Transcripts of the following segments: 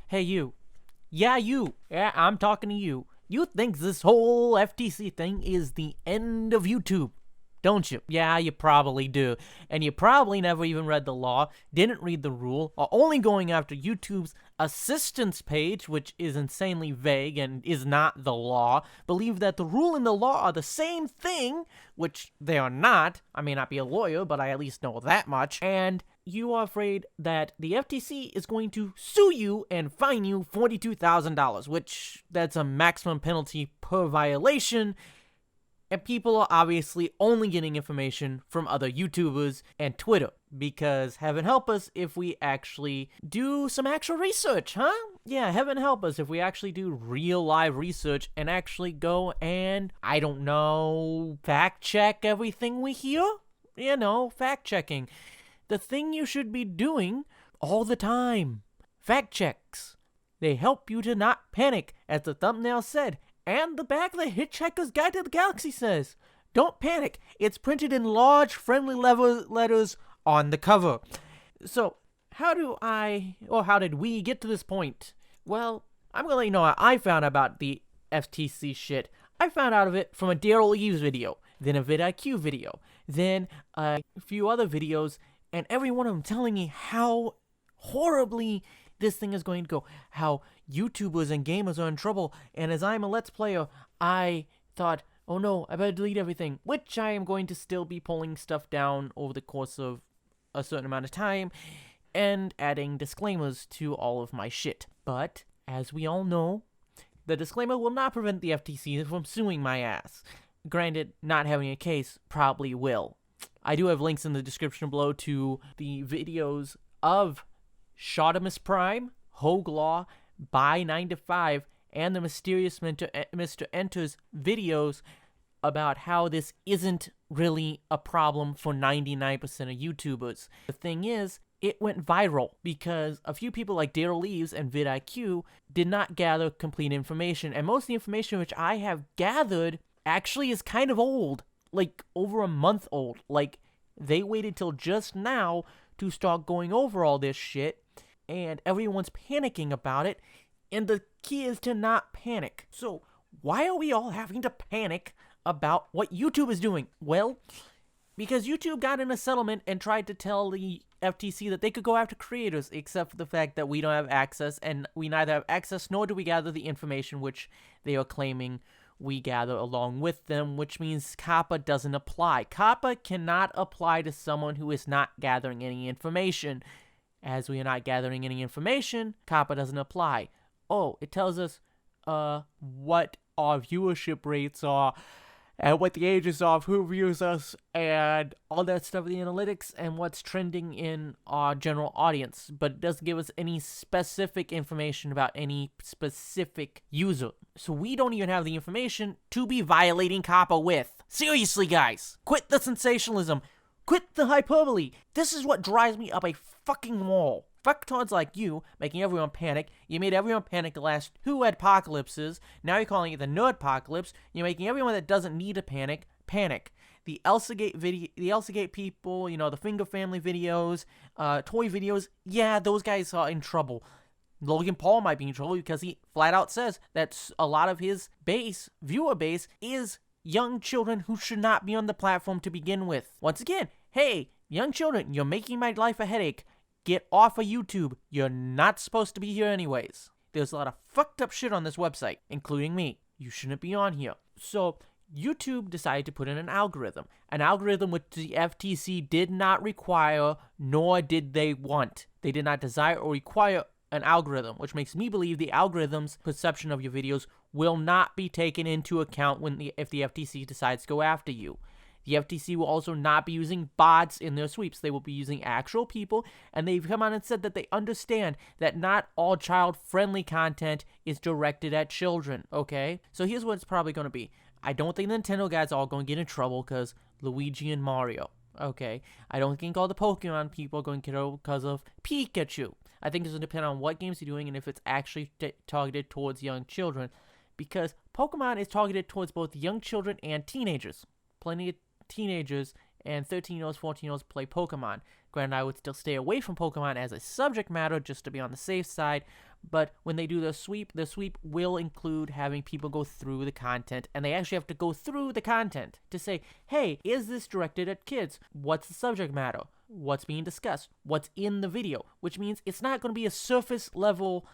Hey, you. Yeah, you. Yeah, I'm talking to you. You think this whole FTC thing is the end of YouTube, don't you? Yeah, you probably do. And you probably never even read the law, didn't read the rule, are only going after YouTube's assistance page, which is insanely vague and is not the law, believe that the rule and the law are the same thing, which they are not. I may not be a lawyer, but I at least know that much. And you are afraid that the FTC is going to sue you and fine you $42,000, which that's a maximum penalty per violation. And people are obviously only getting information from other YouTubers and Twitter, because heaven help us if we actually do some actual research, huh? Yeah, heaven help us if we actually do real live research and actually go and, I don't know, fact check everything we hear? You know, fact checking. The thing you should be doing all the time. Fact checks. They help you to not panic, as the thumbnail said, and the back of the Hitchhiker's Guide to the Galaxy says. Don't panic. It's printed in large, friendly letters on the cover. So, how did we get to this point? Well, I'm going to let you know how I found out about the FTC shit. I found out of it from a Daryl Eves video, then a vidIQ video, then a few other videos, and every one of them telling me how horribly this thing is going to go, how YouTubers and gamers are in trouble, and as I'm a Let's Player, I thought, oh no, I better delete everything, which I am going to still be pulling stuff down over the course of a certain amount of time, and adding disclaimers to all of my shit. But, as we all know, the disclaimer will not prevent the FTC from suing my ass. Granted, not having a case probably will. I do have links in the description below to the videos of Shotimus Prime, Hogue Law, By 9 to 5, and the Mysterious Mr. Enter's videos about how this isn't really a problem for 99% of YouTubers. The thing is, it went viral because a few people like Daryl Eves and vidIQ did not gather complete information, and most of the information which I have gathered actually is kind of old. Like, over a month old. Like, they waited till just now to start going over all this shit, and everyone's panicking about it, and the key is to not panic. So, why are we all having to panic about what YouTube is doing? Well, because YouTube got in a settlement and tried to tell the FTC that they could go after creators, except for the fact that we don't have access, and we neither have access nor do we gather the information which they are claiming we gather along with them, which means Coppa doesn't apply. Coppa cannot apply to someone who is not gathering any information. As we are not gathering any information, Coppa doesn't apply. Oh, it tells us what our viewership rates are, and what the ages are of who views us, and all that stuff in the analytics, and what's trending in our general audience. But it doesn't give us any specific information about any specific user. So we don't even have the information to be violating Coppa with. Seriously, guys, quit the sensationalism. Quit the hyperbole. This is what drives me up a fucking wall. Fucktards like you, making everyone panic. You made everyone panic the last 2 adpocalypses. Now you're calling it the nerdpocalypse. You're making everyone that doesn't need to panic, panic. The Elsagate people, you know, the Finger Family videos, toy videos, yeah, those guys are in trouble. Logan Paul might be in trouble because he flat out says that a lot of his viewer base, is young children who should not be on the platform to begin with. Once again, hey, young children, you're making my life a headache. Get off of YouTube. You're not supposed to be here anyways. There's a lot of fucked up shit on this website, including me. You shouldn't be on here. So, YouTube decided to put in an algorithm which the FTC did not require, nor did they want. They did not desire or require an algorithm, which makes me believe the algorithm's perception of your videos will not be taken into account if the FTC decides to go after you. The FTC will also not be using bots in their sweeps. They will be using actual people, and they've come out and said that they understand that not all child-friendly content is directed at children, okay? So here's what it's probably going to be. I don't think the Nintendo guys are all going to get in trouble because Luigi and Mario, okay? I don't think all the Pokemon people are going to get in trouble because of Pikachu. I think it's going to depend on what games you're doing and if it's actually targeted towards young children, because Pokemon is targeted towards both young children and teenagers. Plenty of teenagers and 13-year-olds, 14-year-olds play Pokemon. Granted, I would still stay away from Pokemon as a subject matter just to be on the safe side, but when they do the sweep will include having people go through the content, and they actually have to go through the content to say, hey, is this directed at kids? What's the subject matter? What's being discussed? What's in the video? Which means it's not going to be a surface level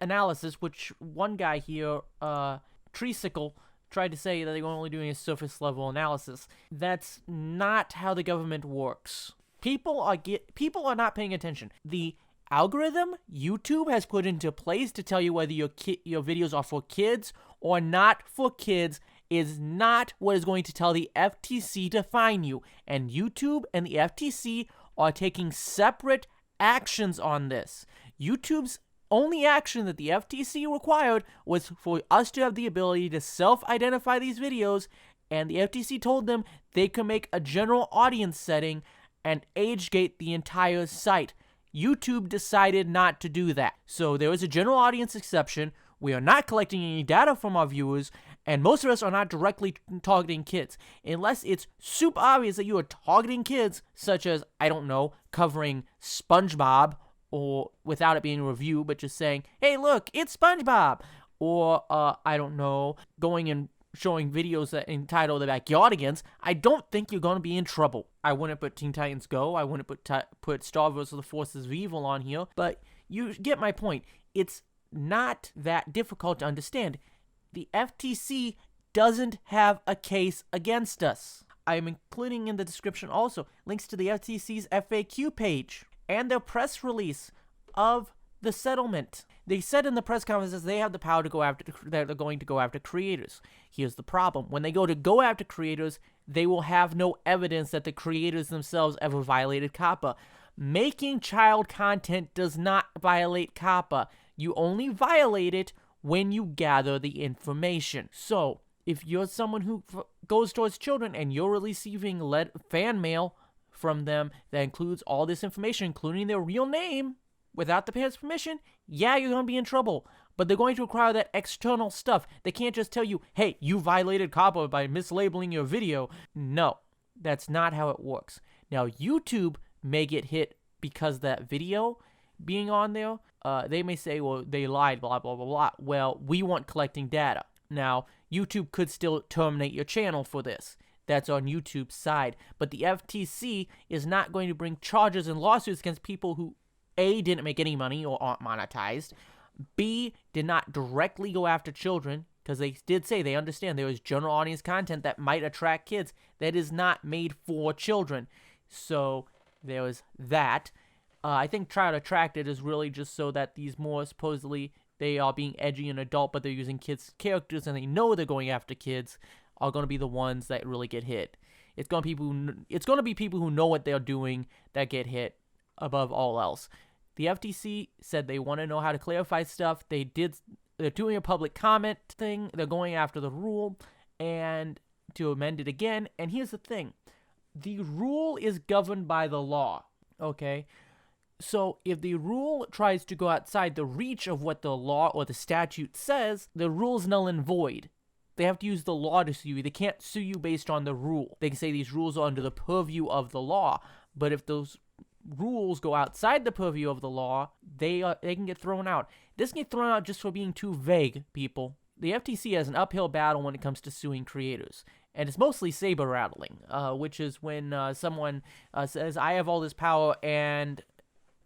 analysis, which one guy here, Treesicle, tried to say that they were only doing a surface level analysis. That's not how the government works. People are not paying attention. The algorithm YouTube has put into place to tell you whether your videos are for kids or not for kids is not what is going to tell the FTC to fine you. And YouTube and the FTC are taking separate actions on this. YouTube's only action that the FTC required was for us to have the ability to self-identify these videos, and the FTC told them they could make a general audience setting and age gate the entire site. YouTube decided not to do that. So there is a general audience exception. We are not collecting any data from our viewers, and most of us are not directly targeting kids. Unless it's super obvious that you are targeting kids, such as, I don't know, covering SpongeBob, or without it being a review, but just saying, hey, look, it's SpongeBob. Or, I don't know, going and showing videos that entitled The Backyardigans, I don't think you're going to be in trouble. I wouldn't put Teen Titans Go, I wouldn't put Star vs. the Forces of Evil on here, but you get my point. It's not that difficult to understand. The FTC doesn't have a case against us. I am including in the description also links to the FTC's FAQ page and their press release of the settlement. They said in the press conferences they have the power to go after, that they're going to go after creators. Here's the problem. When they go after creators, they will have no evidence that the creators themselves ever violated Coppa. Making child content does not violate Coppa. You only violate it when you gather the information. So, if you're someone who goes towards children and you're receiving fan mail from them that includes all this information, including their real name, without the parents' permission, yeah, you're going to be in trouble. But they're going to require that external stuff. They can't just tell you, hey, you violated Coppa by mislabeling your video. No, that's not how it works. Now, YouTube may get hit because that video being on there, they may say, well, they lied, blah, blah, blah, blah. Well, we weren't collecting data. Now, YouTube could still terminate your channel for this. That's on YouTube's side. But the FTC is not going to bring charges and lawsuits against people who, A, didn't make any money or aren't monetized, B, did not directly go after children, because they did say they understand there is general audience content that might attract kids that is not made for children. So there was that. I think Child Attracted is really just so that these more supposedly they are being edgy and adult, but they're using kids' characters and they know they're going after kids, are going to be the ones that really get hit. It's going to be people who know what they're doing that get hit above all else. The FTC said they want to know how to clarify stuff. They're doing a public comment thing. They're going after the rule and to amend it again. And here's the thing. The rule is governed by the law, okay? So if the rule tries to go outside the reach of what the law or the statute says, the rule's null and void. They have to use the law to sue you. They can't sue you based on the rule. They can say these rules are under the purview of the law, but if those rules go outside the purview of the law, they can get thrown out. This can get thrown out just for being too vague, people. The FTC has an uphill battle when it comes to suing creators, and it's mostly saber rattling, which is when someone says, I have all this power, and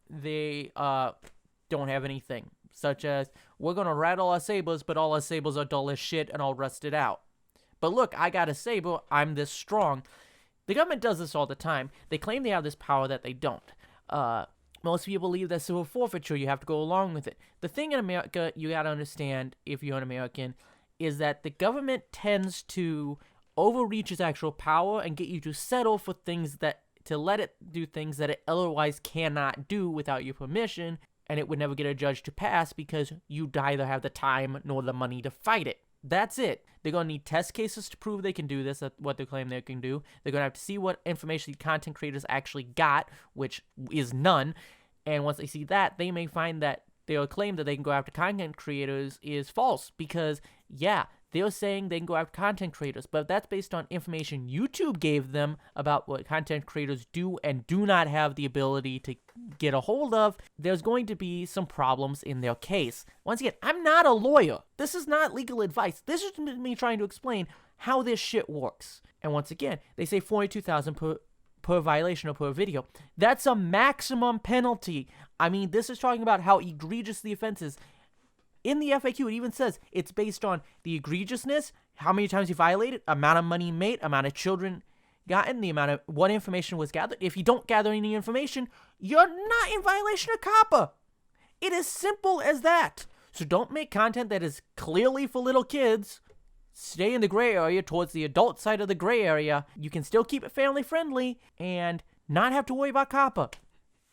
they don't have anything, such as, we're going to rattle our sabers, but all our sabers are dull as shit and all rusted out. But look, I got a saber, I'm this strong. The government does this all the time. They claim they have this power that they don't. Most people believe that civil forfeiture, you have to go along with it. The thing in America, you got to understand, if you're an American, is that the government tends to overreach its actual power and get you to settle for things to let it do things that it otherwise cannot do without your permission, and it would never get a judge to pass because you either have the time nor the money to fight it. That's it. They're going to need test cases to prove they can do this, that's what they claim they can do. They're going to have to see what information content creators actually got, which is none. And once they see that, they may find that their claim that they can go after content creators is false because, yeah, They're saying they can go after content creators, but that's based on information YouTube gave them about what content creators do and do not have the ability to get a hold of. There's going to be some problems in their case. Once again, I'm not a lawyer. This is not legal advice. This is me trying to explain how this shit works. And once again, they say $42,000 per violation or per video. That's a maximum penalty. I mean, this is talking about how egregious the offense is. In the FAQ, it even says it's based on the egregiousness, how many times you violated, amount of money made, amount of children gotten, the amount of what information was gathered. If you don't gather any information, you're not in violation of Coppa. It is simple as that. So don't make content that is clearly for little kids. Stay in the gray area towards the adult side of the gray area. You can still keep it family friendly and not have to worry about Coppa.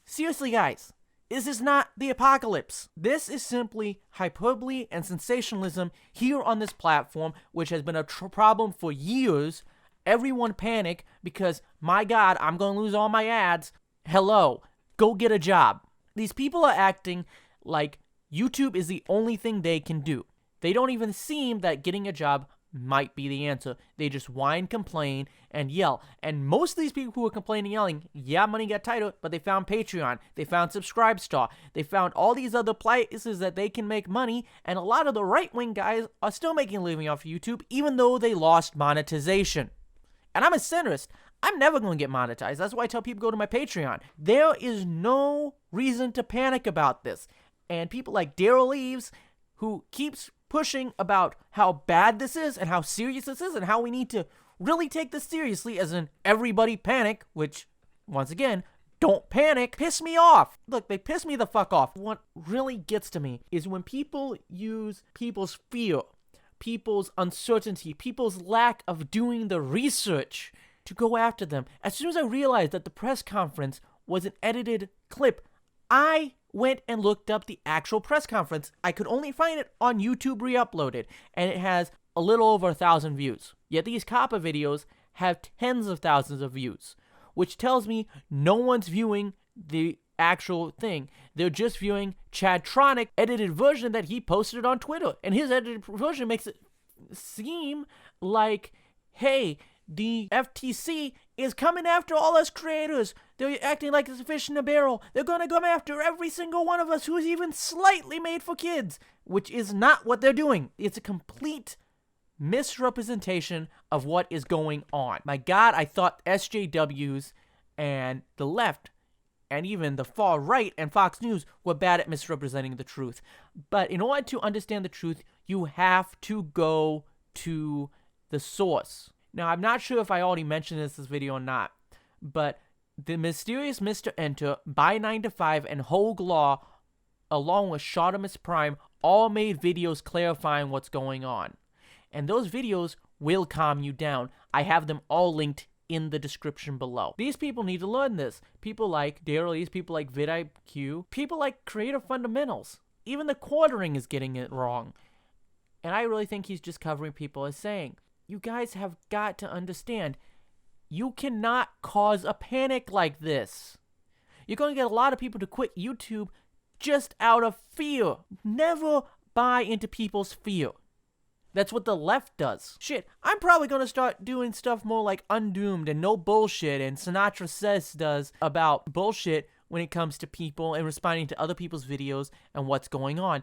Seriously, guys. This is not the apocalypse. This is simply hyperbole and sensationalism here on this platform, which has been a problem for years. Everyone panic because, my God, I'm going to lose all my ads. Hello, go get a job. These people are acting like YouTube is the only thing they can do. They don't even seem that getting a job might be the answer. They just whine, complain, and yell. And most of these people who are complaining, yelling, yeah, money got tighter, but they found Patreon, they found Subscribestar, they found all these other places that they can make money, and a lot of the right-wing guys are still making a living off of YouTube, even though they lost monetization. And I'm a centrist. I'm never going to get monetized. That's why I tell people go to my Patreon. There is no reason to panic about this. And people like Daryl Eves, who keeps pushing about how bad this is and how serious this is and how we need to really take this seriously, as in everybody panic, which, once again, don't panic, piss me off. Look, they piss me the fuck off. What really gets to me is when people use people's fear, people's uncertainty, people's lack of doing the research to go after them. As soon as I realized that the press conference was an edited clip, I went and looked up the actual press conference. I could only find it on YouTube re-uploaded, and it has a little over 1,000 views. Yet these Coppa videos have tens of thousands of views, which tells me no one's viewing the actual thing. They're just viewing Chadtronic edited version that he posted on Twitter, and his edited version makes it seem like, hey, the FTC is coming after all us creators. They're acting like it's a fish in a barrel. They're going to come after every single one of us who's even slightly made for kids, which is not what they're doing. It's a complete misrepresentation of what is going on. My God, I thought SJWs and the left and even the far right and Fox News were bad at misrepresenting the truth. But in order to understand the truth, you have to go to the source. Now, I'm not sure if I already mentioned this video or not, but the mysterious Mr. Enter, By 9 to 5, and Hogue Law, along with Shottimus Prime, all made videos clarifying what's going on. And those videos will calm you down. I have them all linked in the description below. These people need to learn this. People like Daryl Eves, people like vidIQ, people like Creative Fundamentals. Even the quartering is getting it wrong. And I really think he's just covering people as saying, you guys have got to understand, you cannot cause a panic like this. You're going to get a lot of people to quit YouTube just out of fear. Never buy into people's fear. That's what the left does. Shit, I'm probably going to start doing stuff more like Undoomed and No Bullshit and Sinatra Says does about bullshit when it comes to people and responding to other people's videos and what's going on.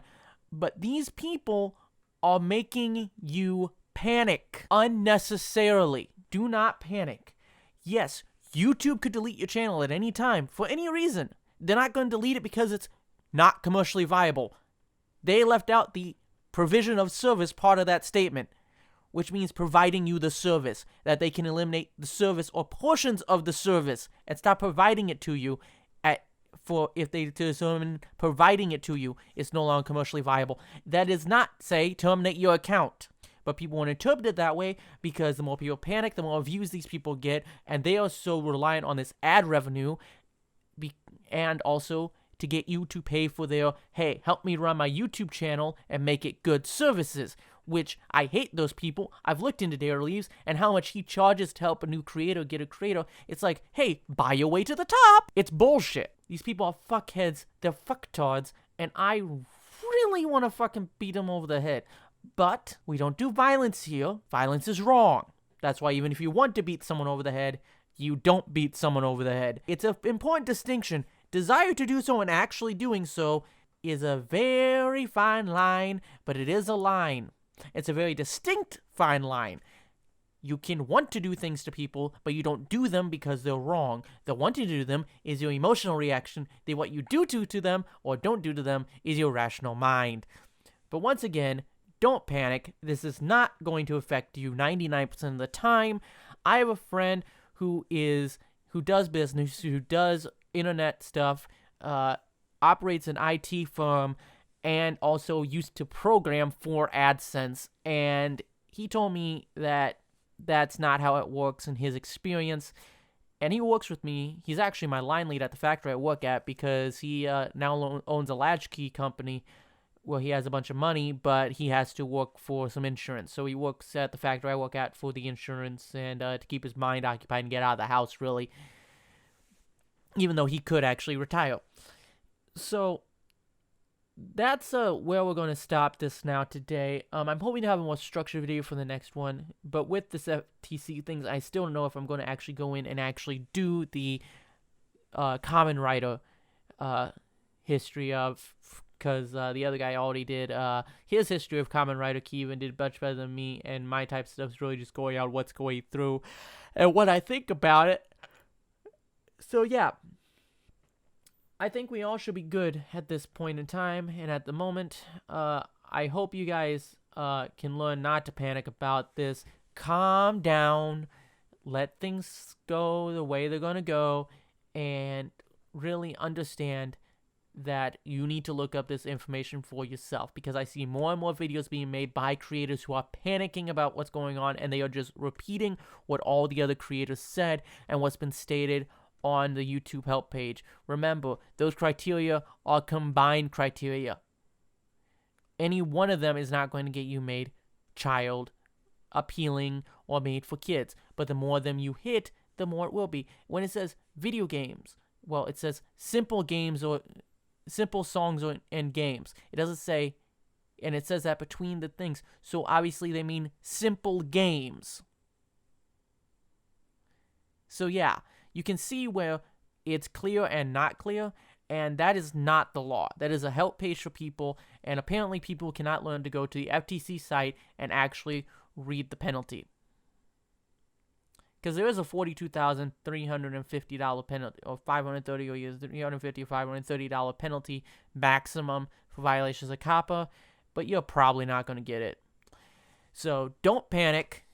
But these people are making you panic unnecessarily. Do not panic. Yes, YouTube could delete your channel at any time for any reason. They're not going to delete it because it's not commercially viable. They left out the provision of service part of that statement, which means providing you the service, that they can eliminate the service or portions of the service and stop providing it to you if they determine providing it to you is no longer commercially viable. That does not say terminate your account. But people want to interpret it that way because the more people panic, the more views these people get, and they are so reliant on this ad revenue and also to get you to pay for their, hey, help me run my YouTube channel and make it good services, which I hate those people. I've looked into Daryl Eves and how much he charges to help a new creator get a creator. It's like, hey, buy your way to the top. It's bullshit. These people are fuckheads. They're fucktards, and I really want to fucking beat them over the head. But we don't do violence here. Violence is wrong. That's why even if you want to beat someone over the head, you don't beat someone over the head. It's an important distinction. Desire to do so and actually doing so is a very fine line, but it is a line. It's a very distinct fine line. You can want to do things to people, but you don't do them because they're wrong. The wanting to do them is your emotional reaction. What you do to them or don't do to them is your rational mind. But once again, don't panic. This is not going to affect you 99% of the time. I have a friend who does business, who does internet stuff, operates an IT firm, and also used to program for AdSense. And he told me that that's not how it works in his experience. And he works with me. He's actually my line lead at the factory I work at because he now owns a latchkey company where he has a bunch of money, but he has to work for some insurance. So he works at the factory I work at for the insurance and to keep his mind occupied and get out of the house, really. Even though he could actually retire. So that's where we're going to stop this now today. I'm hoping to have a more structured video for the next one. But with this FTC things, I still don't know if I'm going to actually go in and actually do the common writer history of... Because the other guy already did his history of common writer key and did much better than me. And my type of stuff is really just going out what's going through and what I think about it. So yeah, I think we all should be good at this point in time and at the moment. I hope you guys can learn not to panic about this. Calm down. Let things go the way they're going to go. And really understand that you need to look up this information for yourself, because I see more and more videos being made by creators who are panicking about what's going on, and they are just repeating what all the other creators said and what's been stated on the YouTube help page. Remember, those criteria are combined criteria. Any one of them is not going to get you made child appealing or made for kids, but the more of them you hit, the more it will be. When it says video games, well, it says simple games or simple songs and games. It doesn't say, and it says that between the things. So obviously they mean simple games. So yeah, you can see where it's clear and not clear, and that is not the law. That is a help page for people, and apparently people cannot learn to go to the FTC site and actually read the penalty. Because there is a $42,350 penalty, or $530 or $350 or $530 penalty maximum for violations of Coppa, but you're probably not going to get it. So don't panic.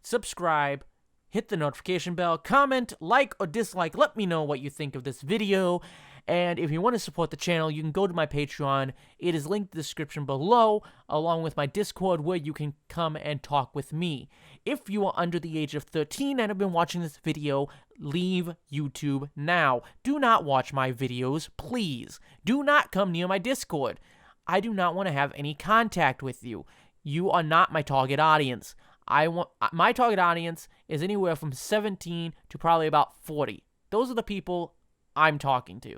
Subscribe. Hit the notification bell. Comment, like, or dislike. Let me know what you think of this video. And if you want to support the channel, you can go to my Patreon. It is linked in the description below, along with my Discord, where you can come and talk with me. If you are under the age of 13 and have been watching this video, leave YouTube now. Do not watch my videos, please. Do not come near my Discord. I do not want to have any contact with you. You are not my target audience. My target audience is anywhere from 17 to probably about 40. Those are the people I'm talking to.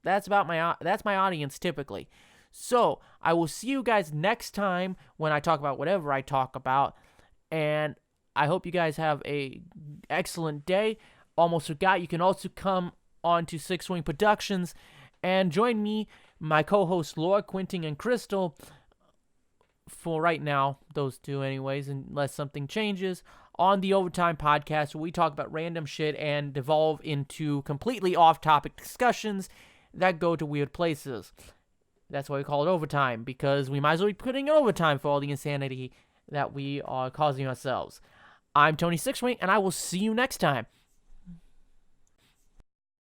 That's my audience typically. So I will see you guys next time when I talk about whatever I talk about, and I hope you guys have a excellent day. Almost forgot, you can also come on to Six Wing Productions and join me, my co-hosts Laura, Quinting, and Crystal. For right now, those two anyways, unless something changes, on the Overtime podcast, where we talk about random shit and devolve into completely off-topic discussions that go to weird places. That's why we call it Overtime, because we might as well be putting in overtime for all the insanity that we are causing ourselves. I'm Tony Sixwing, and I will see you next time.